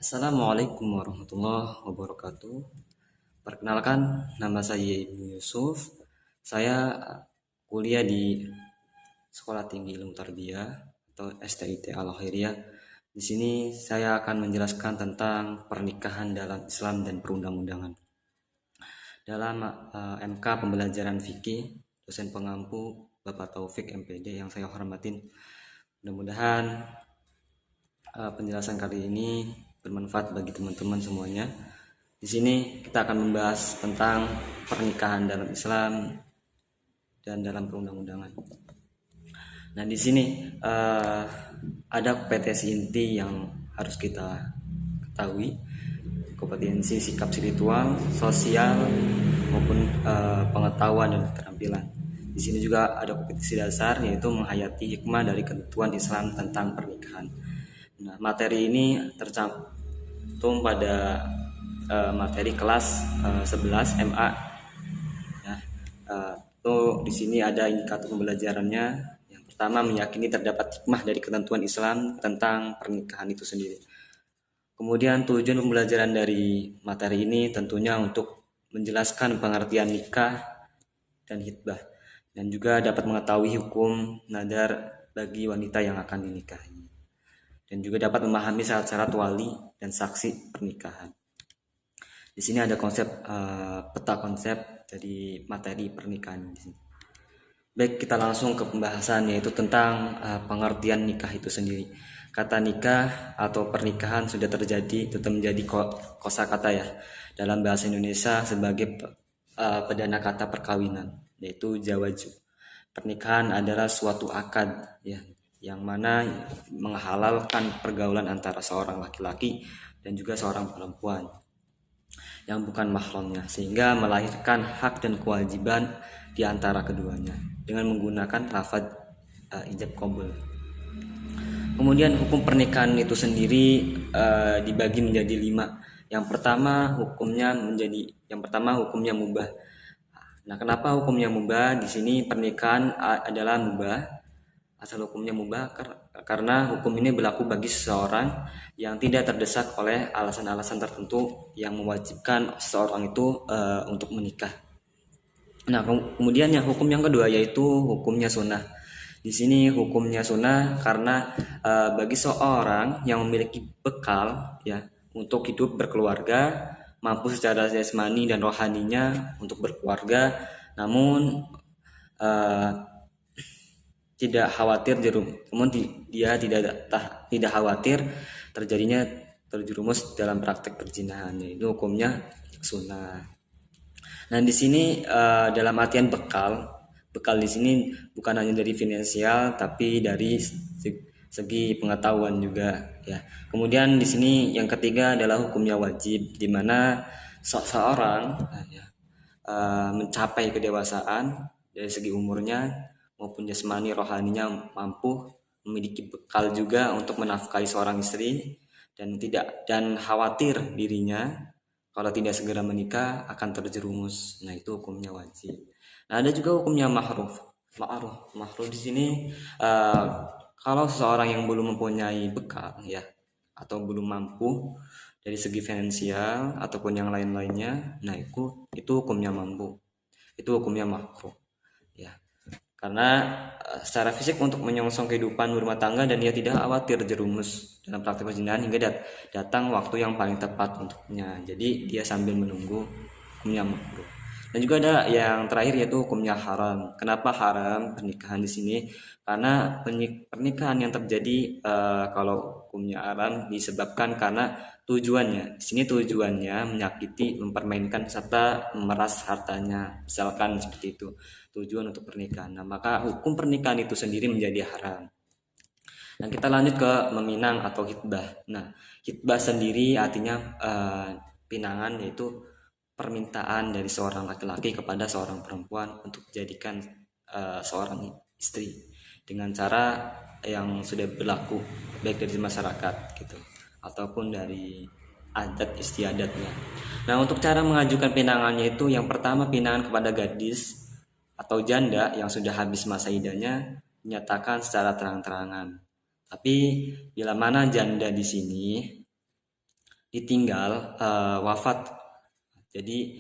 Assalamualaikum warahmatullahi wabarakatuh. Perkenalkan, nama saya Ibnu Yusuf. Saya kuliah di Sekolah Tinggi Ilmu Tarbiyah atau STIT Al-Khairiyah. Di sini saya akan menjelaskan tentang pernikahan dalam Islam dan perundang-undangan. Dalam MK Pembelajaran Fikih, dosen pengampu Bapak Taufik MPD yang saya hormatin. Mudah-mudahan penjelasan kali ini bermanfaat bagi teman-teman semuanya. Di sini kita akan membahas tentang pernikahan dalam Islam dan dalam perundang-undangan. Nah, di sini ada kompetensi inti yang harus kita ketahui, kompetensi sikap spiritual, sosial, maupun pengetahuan dan keterampilan. Di sini juga ada kompetensi dasar, yaitu menghayati hikmah dari ketentuan Islam tentang pernikahan. Nah, materi ini tercantum pada materi kelas 11 MA. Ya, di sini ada indikator pembelajarannya. Yang pertama, meyakini terdapat hikmah dari ketentuan Islam tentang pernikahan itu sendiri. Kemudian tujuan pembelajaran dari materi ini tentunya untuk menjelaskan pengertian nikah dan hitbah, dan juga dapat mengetahui hukum nadar bagi wanita yang akan dinikahi, dan juga dapat memahami syarat-syarat wali dan saksi pernikahan. Di sini ada konsep peta konsep dari materi pernikahan di sini. Baik, kita langsung ke pembahasan, yaitu tentang pengertian nikah itu sendiri. Kata nikah atau pernikahan sudah terjadi, itu menjadi kosakata ya dalam bahasa Indonesia sebagai pedana kata perkawinan, yaitu zawaju. Pernikahan adalah suatu akad ya, yang mana menghalalkan pergaulan antara seorang laki-laki dan juga seorang perempuan yang bukan mahramnya, sehingga melahirkan hak dan kewajiban di antara keduanya dengan menggunakan lafaz ijab qabul. Kemudian hukum pernikahan itu sendiri dibagi menjadi 5. Yang pertama hukumnya mubah. Nah, kenapa hukumnya mubah? Di sini pernikahan adalah mubah. Asal hukumnya mubah karena hukum ini berlaku bagi seseorang yang tidak terdesak oleh alasan-alasan tertentu yang mewajibkan seseorang itu untuk menikah. Nah, kemudian hukum yang kedua yaitu hukumnya sunnah. Di sini hukumnya sunnah karena bagi seorang yang memiliki bekal ya untuk hidup berkeluarga, mampu secara jasmani dan rohaninya untuk berkeluarga, namun tidak khawatir dia tidak khawatir terjadinya terjerumus dalam praktek perzinahan, yaitu hukumnya sunnah. Nah, di sini dalam artian bekal di sini bukan hanya dari finansial tapi dari segi pengetahuan juga ya. Kemudian di sini yang ketiga adalah hukumnya wajib, di mana seseorang mencapai kedewasaan dari segi umurnya maupun jasmani rohaninya mampu memiliki bekal juga untuk menafkahi seorang istri dan khawatir dirinya kalau tidak segera menikah akan terjerumus. Nah, itu hukumnya wajib. Nah, ada juga hukumnya ma'ruf. Ma'ruf di sini kalau seseorang yang belum mempunyai bekal ya atau belum mampu dari segi finansial ataupun yang lain-lainnya, nah itu hukumnya mampu. Itu hukumnya ma'ruf. Ya. Karena secara fisik untuk menyongsong kehidupan berumah tangga dan dia tidak khawatir jerumus dalam praktik perzinahan hingga datang waktu yang paling tepat untuknya. Jadi dia sambil menunggu hukumnya makruh. Dan juga ada yang terakhir yaitu hukumnya haram. Kenapa haram pernikahan di sini? Karena pernikahan yang terjadi kalau hukumnya haram disebabkan karena tujuannya. Di sini tujuannya menyakiti, mempermainkan serta memeras hartanya. Misalkan seperti itu tujuan untuk pernikahan. Nah, maka hukum pernikahan itu sendiri menjadi haram. Nah, kita lanjut ke meminang atau hitbah. Nah, hitbah sendiri artinya pinangan, yaitu permintaan dari seorang laki-laki kepada seorang perempuan untuk dijadikan seorang istri dengan cara yang sudah berlaku baik dari masyarakat gitu ataupun dari adat istiadatnya. Nah, untuk cara mengajukan pinangannya itu yang pertama pinangan kepada gadis atau janda yang sudah habis masa idahnya dinyatakan secara terang-terangan. Tapi bila mana janda di sini ditinggal wafat, jadi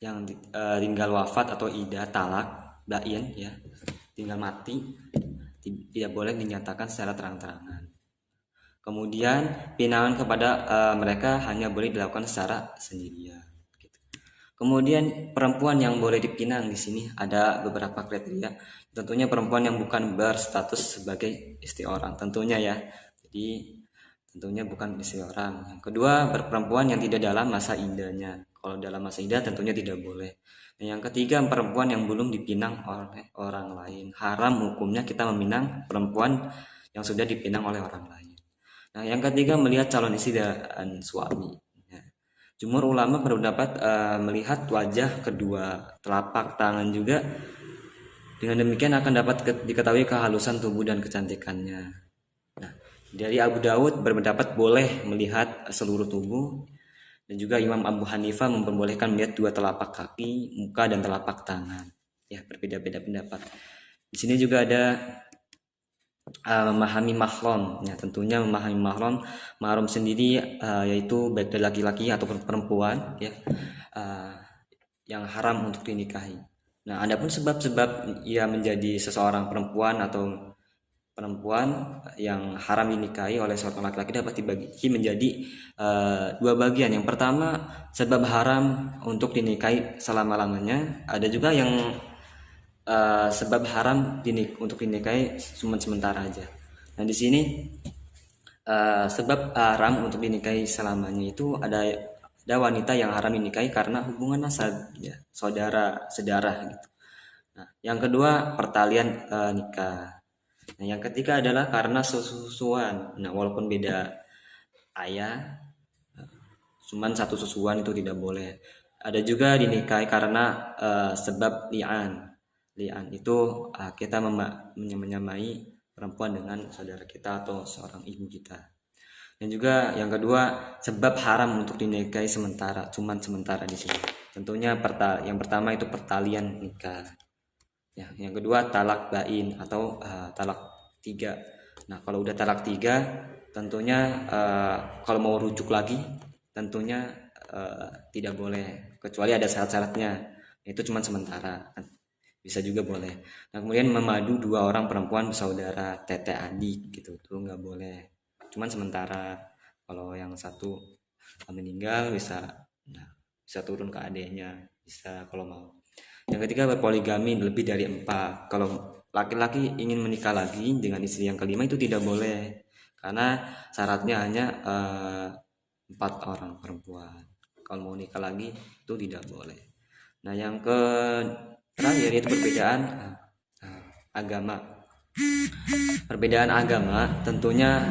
yang tinggal wafat atau ida talak bain ya, tinggal mati, tidak boleh dinyatakan secara terang-terangan. Kemudian pinangan kepada mereka hanya boleh dilakukan secara sendirian. Gitu. Kemudian perempuan yang boleh dipinang di sini ada beberapa kriteria. Tentunya perempuan yang bukan berstatus sebagai istri orang, tentunya ya. Jadi tentunya bukan istri orang. Yang kedua, perempuan yang tidak dalam masa idahnya. Kalau dalam masa idah tentunya tidak boleh. Nah, yang ketiga, perempuan yang belum dipinang oleh orang lain. Haram hukumnya kita meminang perempuan yang sudah dipinang oleh orang lain. Nah, yang ketiga, melihat calon istri dan suami. Ya. Jumhur ulama berpendapat melihat wajah kedua, telapak tangan juga. Dengan demikian akan dapat diketahui kehalusan tubuh dan kecantikannya. Nah, dari Abu Daud berpendapat boleh melihat seluruh tubuh, dan juga Imam Abu Hanifah memperbolehkan melihat dua telapak kaki, muka, dan telapak tangan. Ya, berbeda-beda pendapat. Di sini juga ada memahami mahram. Ya, tentunya memahami mahram sendiri yaitu baik dari laki-laki ataupun perempuan ya, yang haram untuk dinikahi. Nah, adapun sebab-sebab ia menjadi seseorang perempuan atau perempuan yang haram dinikahi oleh seorang laki-laki dapat dibagi menjadi dua bagian. Yang pertama, sebab haram untuk dinikahi selama-lamanya. Ada juga yang sebab haram untuk dinikahi cuma sementara aja. Nah, di sini sebab haram untuk dinikahi selamanya itu ada wanita yang haram dinikahi karena hubungan nasab ya, saudara sedarah gitu. Nah, yang kedua pertalian nikah. Nah, yang ketiga adalah karena sesusuan. Nah, walaupun beda ayah, cuman satu susuan itu tidak boleh. Ada juga dinikahi karena sebab li'an. Li'an itu kita menyamai perempuan dengan saudara kita atau seorang ibu kita. Dan juga yang kedua, sebab haram untuk dinikahi sementara, cuman sementara di sini. Tentunya yang pertama itu pertalian nikah. Ya, yang kedua talak bain atau talak 3. Nah, kalau udah talak 3, tentunya kalau mau rujuk lagi, tentunya tidak boleh, kecuali ada syarat-syaratnya. Itu cuma sementara, bisa juga boleh. Nah, kemudian memadu 2 orang perempuan bersaudara, tete adik gitu, itu nggak boleh. Cuman sementara. Kalau yang satu meninggal bisa turun ke adiknya, bisa kalau mau. Yang ketiga, berpoligami lebih dari 4. Kalau laki-laki ingin menikah lagi dengan istri yang kelima itu tidak boleh, karena syaratnya hanya 4 orang perempuan. Kalau mau nikah lagi itu tidak boleh. Nah, yang terakhir yaitu perbedaan agama. Perbedaan agama tentunya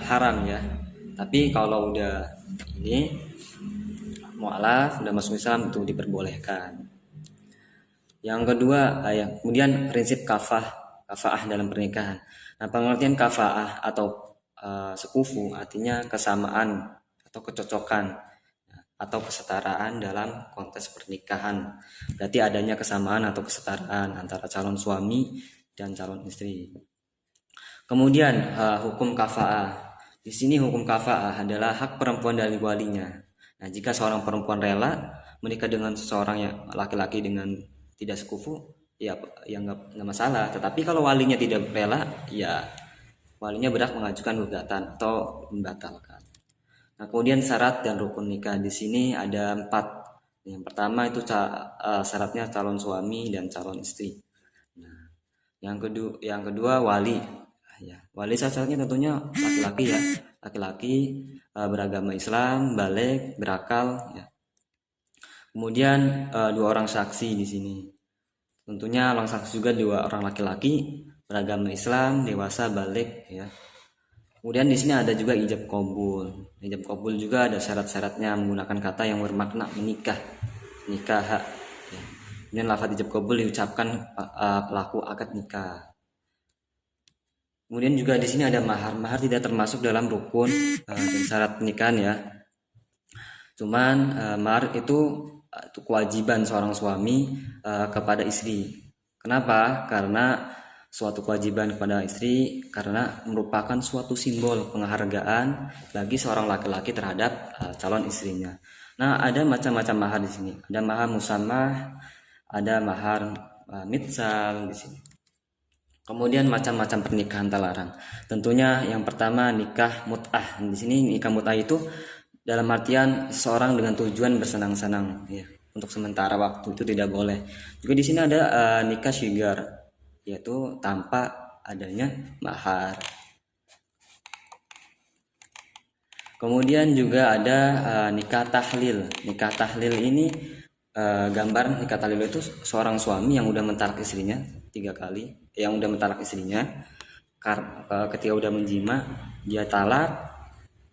haram ya. Tapi kalau udah ini mualaf, udah masuk Islam, itu diperbolehkan. Yang kedua, kemudian prinsip kafaah dalam pernikahan. Nah, pengertian kafaah atau sekufu artinya kesamaan atau kecocokan atau kesetaraan dalam konteks pernikahan. Berarti adanya kesamaan atau kesetaraan antara calon suami dan calon istri. Kemudian hukum kafaah. Di sini hukum kafaah adalah hak perempuan dari walinya. Nah, jika seorang perempuan rela menikah dengan seseorang yang laki-laki dengan tidak sekufu, ya nggak masalah. Tetapi kalau walinya tidak rela, ya walinya berhak mengajukan gugatan atau membatalkan. Nah, kemudian syarat dan rukun nikah di sini ada 4. Yang pertama itu syaratnya calon suami dan calon istri. Nah, yang kedua wali. Ya, wali syaratnya tentunya laki-laki ya, laki-laki beragama Islam, baligh, berakal. Ya. Kemudian 2 orang saksi di sini. Tentunya orang saksi juga 2 orang laki-laki beragama Islam, dewasa, baligh. Ya. Kemudian di sini ada juga ijab qabul. Ijab qabul juga ada syarat-syaratnya, menggunakan kata yang bermakna menikah, nikah. Ya. Kemudian lafaz ijab qabul diucapkan pelaku akad nikah. Kemudian juga di sini ada mahar. Mahar tidak termasuk dalam rukun dan syarat pernikahan ya. Cuman mahar itu kewajiban seorang suami kepada istri. Kenapa? Karena suatu kewajiban kepada istri karena merupakan suatu simbol penghargaan bagi seorang laki-laki terhadap calon istrinya. Nah, ada macam-macam mahar di sini. Ada mahar musamah, ada mahar mitsal di sini. Kemudian macam-macam pernikahan terlarang. Tentunya yang pertama nikah mut'ah. Di sini nikah mut'ah itu dalam artian seseorang dengan tujuan bersenang-senang, ya, untuk sementara waktu, itu tidak boleh. Juga di sini ada nikah syigar, yaitu tanpa adanya mahar. Kemudian juga ada nikah tahlil. Nikah tahlil ini gambar nikah tahlil itu seorang suami yang udah mentalak istrinya 3 kali, yang udah mentalak istrinya ketika udah menjima, dia talak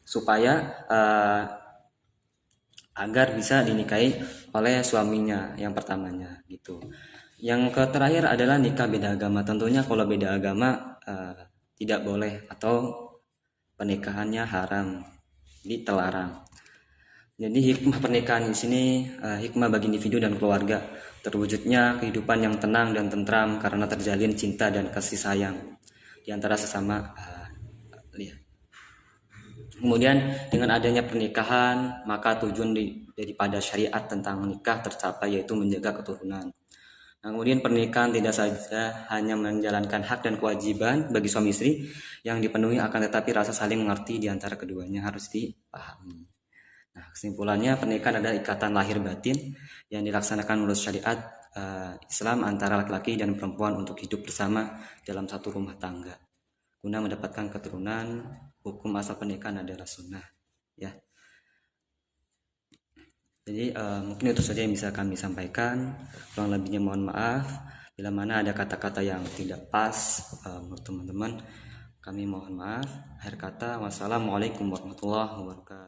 supaya agar bisa dinikahi oleh suaminya yang pertamanya gitu. Yang terakhir adalah nikah beda agama. Tentunya kalau beda agama tidak boleh atau pernikahannya haram, jadi terlarang. Jadi hikmah pernikahan di sini hikmah bagi individu dan keluarga, terwujudnya kehidupan yang tenang dan tentram karena terjalin cinta dan kasih sayang di antara sesama Kemudian dengan adanya pernikahan, maka tujuan daripada syariat tentang nikah tercapai, yaitu menjaga keturunan. Nah, kemudian pernikahan tidak saja hanya menjalankan hak dan kewajiban bagi suami istri yang dipenuhi, akan tetapi rasa saling mengerti di antara keduanya harus dipahami. Nah, kesimpulannya pernikahan adalah ikatan lahir batin yang dilaksanakan menurut syariat Islam antara laki-laki dan perempuan untuk hidup bersama dalam satu rumah tangga guna mendapatkan keturunan. Hukum asal pernikahan adalah sunnah, ya. Jadi mungkin itu saja yang bisa kami sampaikan. Kurang lebihnya mohon maaf. Bila mana ada kata-kata yang tidak pas menurut teman-teman, kami mohon maaf. Akhir kata, wassalamualaikum warahmatullahi wabarakatuh.